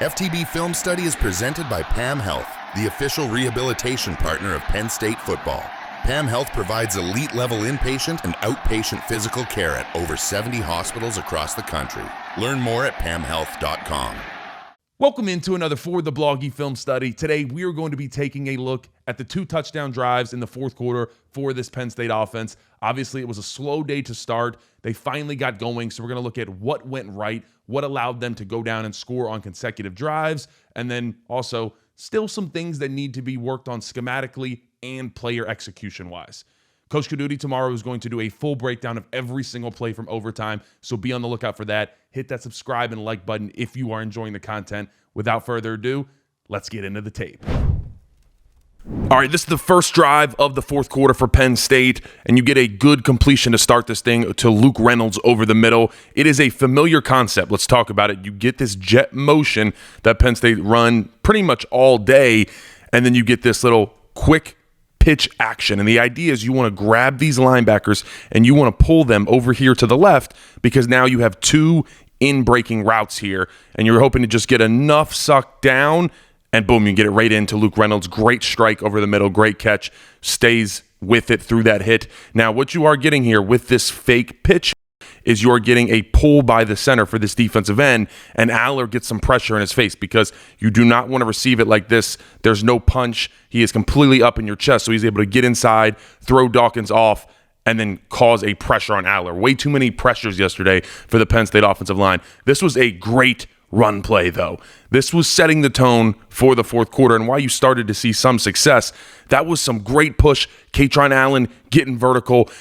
FTB Film Study is presented by PAM Health, the official rehabilitation partner of Penn State Football. PAM Health provides elite-level inpatient and outpatient physical care at over 70 hospitals across the country. Learn more at pamhealth.com. Welcome into another For the Bloggy Film Study. Today, we are going to be taking a look at the 2 touchdown drives in the fourth quarter for this Penn State offense. Obviously, it was a slow day to start. They finally got going, so we're going to look at what went right, what allowed them to go down and score on consecutive drives, and then also still some things that need to be worked on schematically and player execution-wise. Coach Codutti tomorrow is going to do a full breakdown of every single play from overtime, so be on the lookout for that. Hit that subscribe and like button if you are enjoying the content. Without further ado, let's get into the tape. All right, this is the first drive of the fourth quarter for Penn State, and you get a good completion to start this thing to Luke Reynolds over the middle. It is a familiar concept. Let's talk about it. You get this jet motion that Penn State run pretty much all day, and then you get this little quick pitch action. And the idea is you want to grab these linebackers and you want to pull them over here to the left because now you have 2 in-breaking routes here, and you're hoping to just get enough sucked down, and boom, you get it right into Luke Reynolds. Great strike over the middle, great catch, stays with it through that hit. Now, what you are getting here with this fake pitch is you're getting a pull by the center for this defensive end, and Aller gets some pressure in his face because you do not want to receive it like this. There's no punch. He is completely up in your chest, so he's able to get inside, throw Dawkins off, and then cause a pressure on Aller. Way too many pressures yesterday for the Penn State offensive line. This was a great run play, though. This was setting the tone for the fourth quarter, and why you started to see some success. That was some great push. Kaytron Allen getting vertical.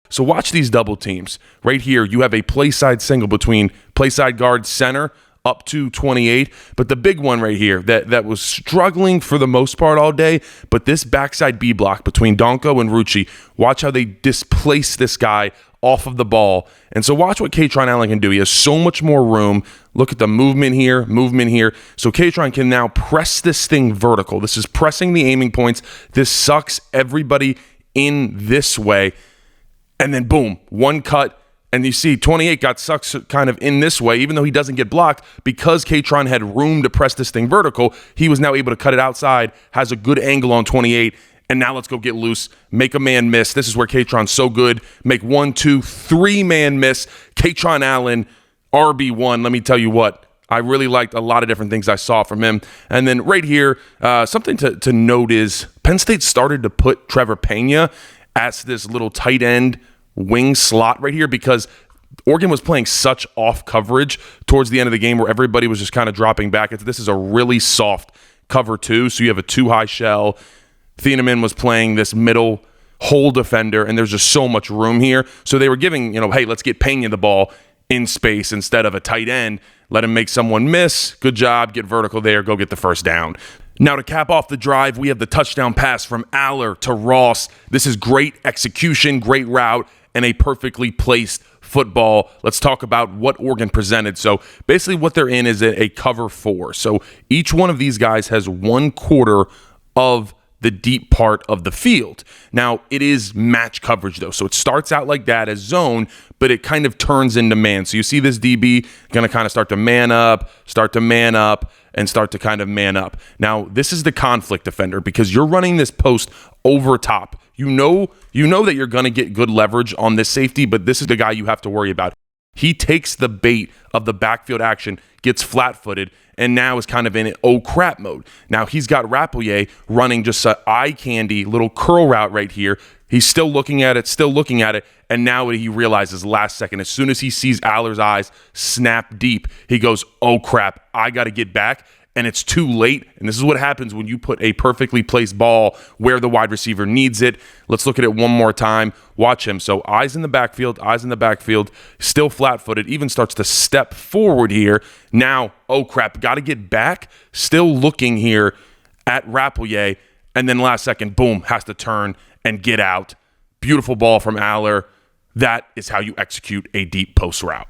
So watch these double teams. Right here, you have a play side single between play side guard center up to 28. But the big one right here that was struggling for the most part all day, but this backside B block between Donko and Rucci, watch how they displace this guy off of the ball. And so watch what Kaytron Allen can do. He has so much more room. Look at the movement here. So Kaytron can now press this thing vertical. This is pressing the aiming points. This sucks everybody in this way. And then boom, one cut. And you see 28 got sucked kind of in this way, even though he doesn't get blocked, because Kaytron had room to press this thing vertical, he was now able to cut it outside, has a good angle on 28, and now let's go get loose, make a man miss. This is where Kaytron's so good. Make 1, 2, 3 man miss. Kaytron Allen, RB1, let me tell you what, I really liked a lot of different things I saw from him. And then right here, something to note is Penn State started to put Trevor Pena as this little tight end wing slot right here because Oregon was playing such off coverage towards the end of the game where everybody was just kind of dropping back. This is a really soft cover 2, so you have a 2-high shell. Thieneman was playing this middle hole defender, and there's just so much room here. So they were giving, hey, let's get Pena the ball in space instead of a tight end. Let him make someone miss. Good job. Get vertical there. Go get the first down. Now to cap off the drive, we have the touchdown pass from Aller to Ross. This is great execution, great route, and a perfectly placed football. Let's talk about what Oregon presented. So basically what they're in is a cover 4. So each one of these guys has 1/4 of the deep part of the field. Now, it is match coverage, though. So it starts out like that as zone, but it kind of turns into man. So you see this DB going to kind of start to man up, and start to kind of man up. Now, this is the conflict defender because you're running this post over top. You know that you're going to get good leverage on this safety, but this is the guy you have to worry about. He takes the bait of the backfield action, gets flat-footed, and now is kind of in oh crap mode. Now he's got Rappleyea running just an eye candy little curl route right here. He's still looking at it, and now he realizes last second, as soon as he sees Aller's eyes snap deep, he goes, oh crap, I got to get back. And it's too late. And this is what happens when you put a perfectly placed ball where the wide receiver needs it. Let's look at it one more time. Watch him. So eyes in the backfield, still flat-footed, even starts to step forward here. Now, oh crap, got to get back. Still looking here at Rappleyea. And then last second, boom, has to turn and get out. Beautiful ball from Aller. That is how you execute a deep post route.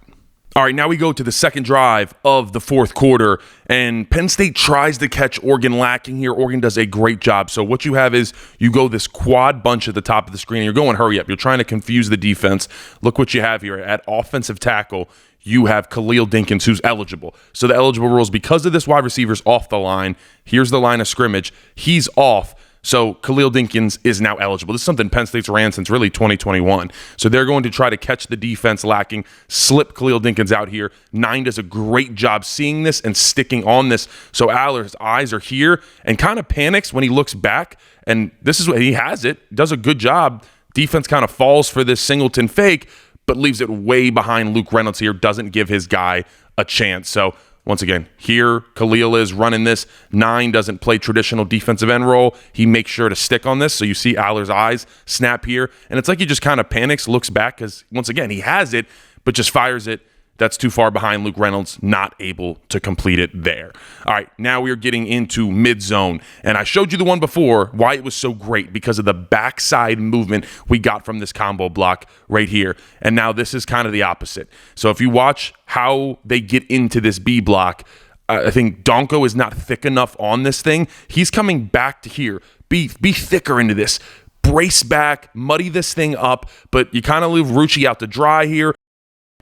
All right, now we go to the second drive of the fourth quarter, and Penn State tries to catch Oregon lacking here. Oregon does a great job. So what you have is you go this quad bunch at the top of the screen, and you're going hurry up. You're trying to confuse the defense. Look what you have here. At offensive tackle, you have Khalil Dinkins, who's eligible. So the eligible rules, because of this wide receiver's off the line, here's the line of scrimmage, he's off. So Khalil Dinkins is now eligible. This is something Penn State's ran since really 2021. So they're going to try to catch the defense lacking, slip Khalil Dinkins out here. 9 does a great job seeing this and sticking on this. So Aller's eyes are here and kind of panics when he looks back. And this is what he has it. Does a good job. Defense kind of falls for this Singleton fake, but leaves it way behind Luke Reynolds here. Doesn't give his guy a chance. So once again, here Khalil is running this. 9 doesn't play traditional defensive end role. He makes sure to stick on this. So you see Aller's eyes snap here. And it's like he just kind of panics, looks back, because once again, he has it, but just fires it. That's too far behind Luke Reynolds, not able to complete it there. All right, now we are getting into mid-zone. And I showed you the one before, why it was so great, because of the backside movement we got from this combo block right here. And now this is kind of the opposite. So if you watch how they get into this B block, I think Donko is not thick enough on this thing. He's coming back to here. Be thicker into this. Brace back, muddy this thing up, but you kind of leave Rucci out to dry here.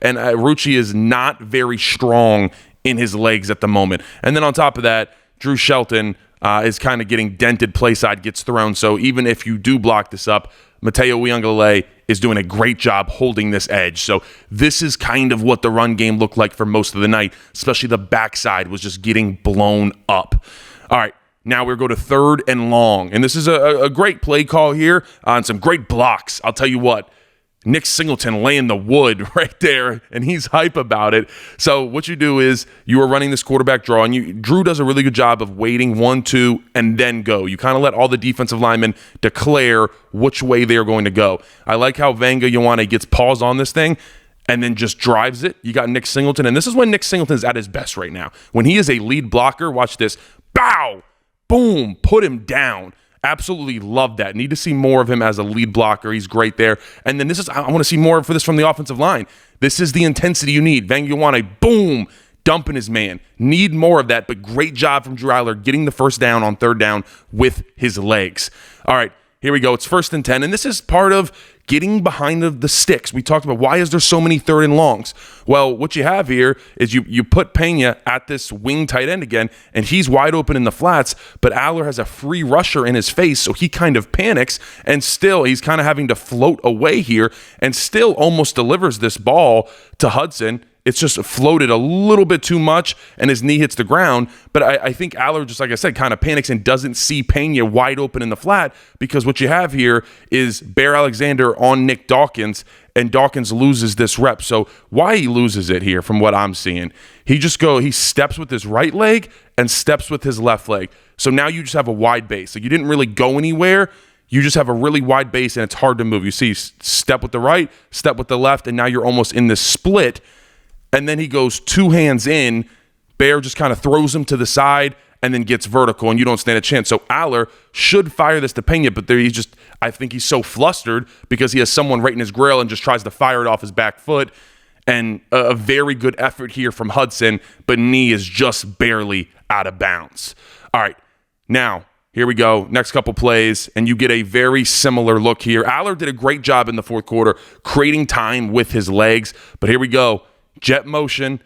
And Rucci is not very strong in his legs at the moment. And then on top of that, Drew Shelton is kind of getting dented, play side gets thrown. So even if you do block this up, Mateo Uiagalelei is doing a great job holding this edge. So this is kind of what the run game looked like for most of the night, especially the backside was just getting blown up. All right. Now we're going to 3rd and long. And this is a great play call here on some great blocks. I'll tell you what. Nick Singleton laying the wood right there, and he's hype about it. So what you do is you are running this quarterback draw, and Drew does a really good job of waiting 1, 2, and then go. You kind of let all the defensive linemen declare which way they're going to go. I like how Vanga Ioane gets paused on this thing and then just drives it. You got Nick Singleton, and this is when Nick Singleton is at his best right now. When he is a lead blocker, watch this. Bow! Boom! Put him down. Absolutely love that. Need to see more of him as a lead blocker. He's great there. And then I want to see more for this from the offensive line. This is the intensity you need. Vanga Ioane, boom, dumping his man. Need more of that, but great job from Drew Aller getting the first down on 3rd down with his legs. All right, here we go. It's 1st and 10, and this is part of getting behind the sticks. We talked about why is there so many 3rd and longs? Well, what you have here is you put Pena at this wing tight end again, and he's wide open in the flats, but Aller has a free rusher in his face, so he kind of panics, and still he's kind of having to float away here, and still almost delivers this ball to Hudson. It's just floated a little bit too much, and his knee hits the ground. But I think Aller, just like I said, kind of panics and doesn't see Pena wide open in the flat, because what you have here is Bear Alexander on Nick Dawkins, and Dawkins loses this rep. So why he loses it here from what I'm seeing, he steps with his right leg and steps with his left leg. So now you just have a wide base. So you didn't really go anywhere. You just have a really wide base, and it's hard to move. You see, step with the right, step with the left, and now you're almost in this split. And then he goes 2 hands in. Bear just kind of throws him to the side and then gets vertical, and you don't stand a chance. So Aller should fire this to Pena, but I think he's so flustered because he has someone right in his grill and just tries to fire it off his back foot. And a very good effort here from Hudson, but knee is just barely out of bounds. All right, now here we go. Next couple plays, and you get a very similar look here. Aller did a great job in the 4th quarter creating time with his legs, but here we go. Jet motion,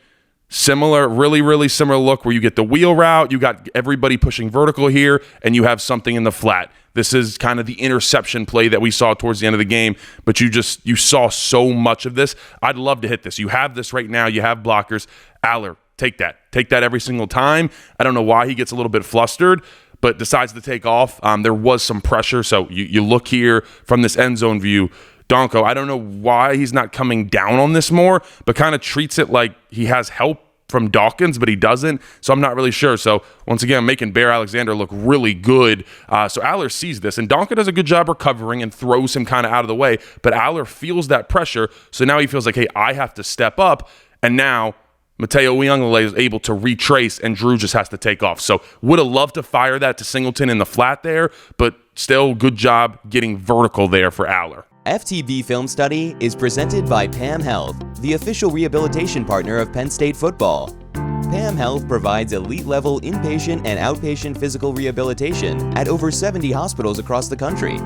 similar, really, really similar look where you get the wheel route, you got everybody pushing vertical here, and you have something in the flat. This is kind of the interception play that we saw towards the end of the game, but you saw so much of this. I'd love to hit this. You have this right now. You have blockers. Aller, take that. Take that every single time. I don't know why he gets a little bit flustered, but decides to take off. There was some pressure, so you look here from this end zone view. Donko, I don't know why he's not coming down on this more, but kind of treats it like he has help from Dawkins, but he doesn't. So I'm not really sure. So once again, making Bear Alexander look really good. So Aller sees this, and Donko does a good job recovering and throws him kind of out of the way. But Aller feels that pressure. So now he feels like, hey, I have to step up. And now Mateo Uiagalelei is able to retrace, and Drew just has to take off. So would have loved to fire that to Singleton in the flat there, but still good job getting vertical there for Aller. FTB Film Study is presented by PAM Health, the official rehabilitation partner of Penn State Football. PAM Health provides elite-level inpatient and outpatient physical rehabilitation at over 70 hospitals across the country.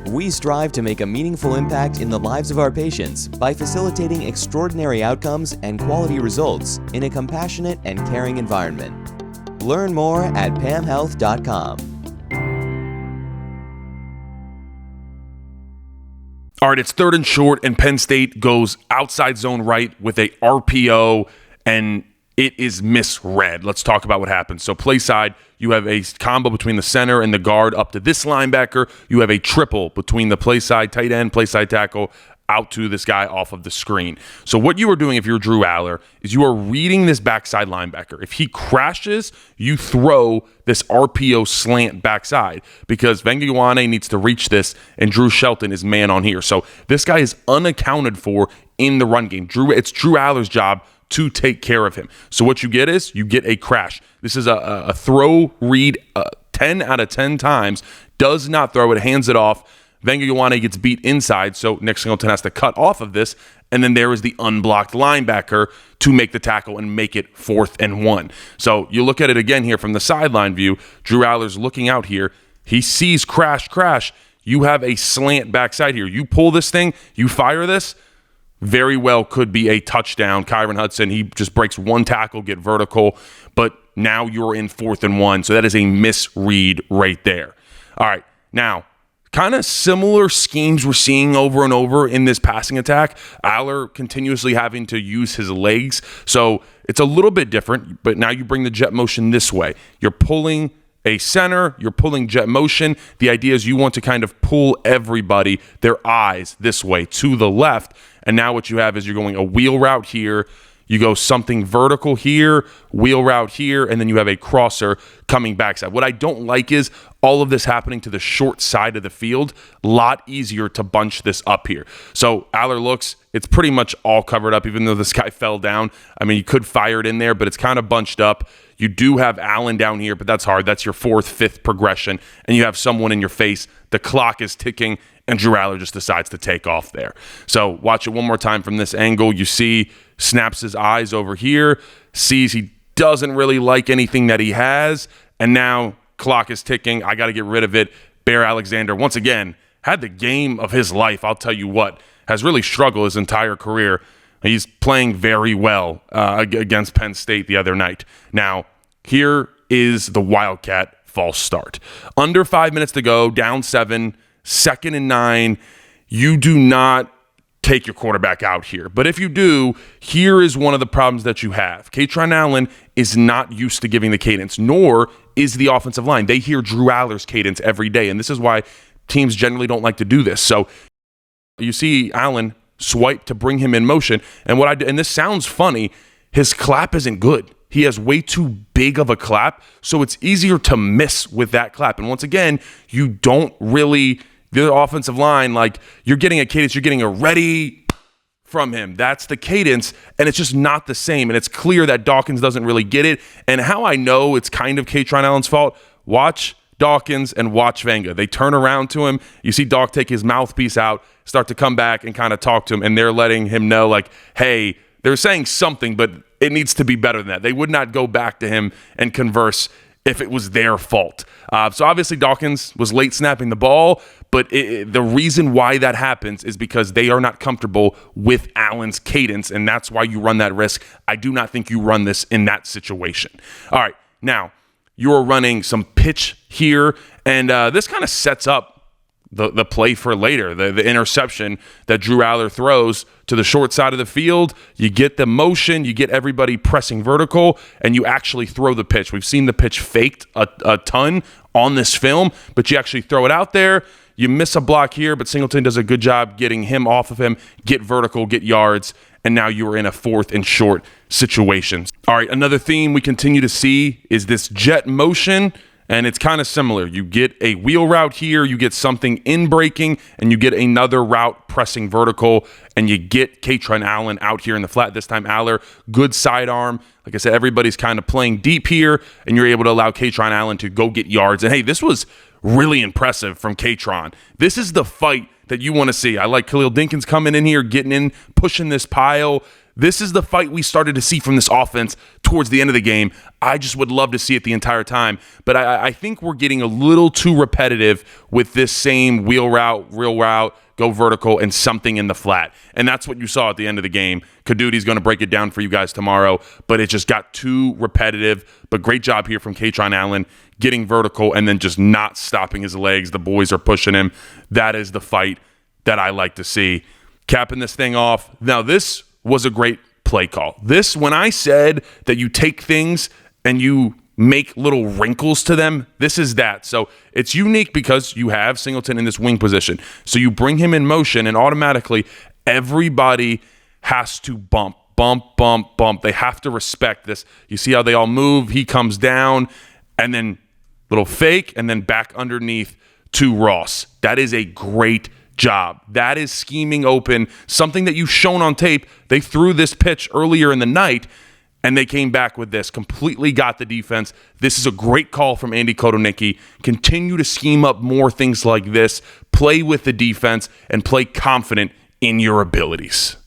We strive to make a meaningful impact in the lives of our patients by facilitating extraordinary outcomes and quality results in a compassionate and caring environment. Learn more at pamhealth.com. All right, it's 3rd and short, and Penn State goes outside zone right with a RPO, and it is misread. Let's talk about what happens. So play side, you have a combo between the center and the guard up to this linebacker. You have a triple between the play side tight end, play side tackle, out to this guy off of the screen. So what you are doing if you're Drew Aller is you are reading this backside linebacker. If he crashes, you throw this RPO slant backside because Vengayawane needs to reach this and Drew Shelton is man on here. So this guy is unaccounted for in the run game. It's Drew Aller's job to take care of him. So what you get is you get a crash. This is a throw read 10 out of 10 times, does not throw it, hands it off. Vengayawane gets beat inside, so Nick Singleton has to cut off of this, and then there is the unblocked linebacker to make the tackle and make it 4th and 1. So you look at it again here from the sideline view. Drew Aller's looking out here. He sees crash. You have a slant backside here. You pull this thing, you fire this, very well could be a touchdown. Kyron Hudson, he just breaks one tackle, get vertical, but now you're in 4th and 1, so that is a misread right there. All right, now, kind of similar schemes we're seeing over and over in this passing attack. Aller continuously having to use his legs. So it's a little bit different, but now you bring the jet motion this way. You're pulling a center, you're pulling jet motion. The idea is you want to kind of pull everybody, their eyes this way to the left. And now what you have is you're going a wheel route here. You go something vertical here, wheel route here, and then you have a crosser coming backside. What I don't like is all of this happening to the short side of the field. A lot easier to bunch this up here. So Aller looks, it's pretty much all covered up, even though this guy fell down. I mean, you could fire it in there, but it's kind of bunched up. You do have Allen down here, but that's hard. That's your 4th, 5th progression, and you have someone in your face. The clock is ticking, and Drew Aller just decides to take off there. So watch it one more time from this angle. You see, snaps his eyes over here, sees he doesn't really like anything that he has, and now clock is ticking. I got to get rid of it. Bear Alexander, once again, had the game of his life. I'll tell you what, has really struggled his entire career. He's playing very well against Penn State the other night. Now, here is the Wildcat false start. Under 5 minutes to go, down 7, 2nd and 9. You do not take your quarterback out here. But if you do, here is one of the problems that you have. Kaytron Allen is not used to giving the cadence, nor is the offensive line. They hear Drew Aller's cadence every day, and this is why teams generally don't like to do this. So you see Allen swipe to bring him in motion, and and this sounds funny, his clap isn't good. He has way too big of a clap, so it's easier to miss with that clap. And once again, you don't really, the offensive line, like you're getting a cadence, you're getting a ready from him. That's the cadence, and it's just not the same. And it's clear that Dawkins doesn't really get it. And how I know it's kind of Kaytron Allen's fault, watch Dawkins and watch Venga. They turn around to him. You see Doc take his mouthpiece out, start to come back and kind of talk to him, and they're letting him know, like, hey, they're saying something, but it needs to be better than that. They would not go back to him and converse if it was their fault. So obviously Dawkins was late snapping the ball, but the reason why that happens is because they are not comfortable with Allen's cadence, and that's why you run that risk. I do not think you run this in that situation. All right, now you're running some pitch here, and this kind of sets up the play for later, the interception that Drew Aller throws to the short side of the field. You get the motion, you get everybody pressing vertical, and you actually throw the pitch. We've seen the pitch faked a ton on this film, but you actually throw it out there. You miss a block here, but Singleton does a good job getting him off of him, get vertical, get yards, and now you are in a 4th and short situation. All right, another theme we continue to see is this jet motion, and it's kind of similar. You get a wheel route here, you get something in breaking, and you get another route pressing vertical, and you get Kaytron Allen out here in the flat. This time Aller, good sidearm. Like I said, everybody's kind of playing deep here, and you're able to allow Kaytron Allen to go get yards. And hey, this was really impressive from Kaytron. This is the fight that you want to see. I like Khalil Dinkins coming in here, getting in, pushing this pile. This is the fight we started to see from this offense towards the end of the game. I just would love to see it the entire time. But I think we're getting a little too repetitive with this same wheel route, real route, go vertical, and something in the flat. And that's what you saw at the end of the game. Codutti's going to break it down for you guys tomorrow, but it just got too repetitive. But great job here from Katron Allen, getting vertical and then just not stopping his legs. The boys are pushing him. That is the fight that I like to see. Capping this thing off. Now, this was a great play call. This, when I said that you take things and you make little wrinkles to them, this is that. So it's unique because you have Singleton in this wing position. So you bring him in motion and automatically everybody has to bump. They have to respect this. You see how they all move? He comes down and then little fake and then back underneath to Ross. That is a great job. That is scheming open, something that you've shown on tape. They threw this pitch earlier in the night and they came back with this, completely got the defense. This is a great call from Andy Codutti. Continue to scheme up more things like this, play with the defense, and play confident in your abilities.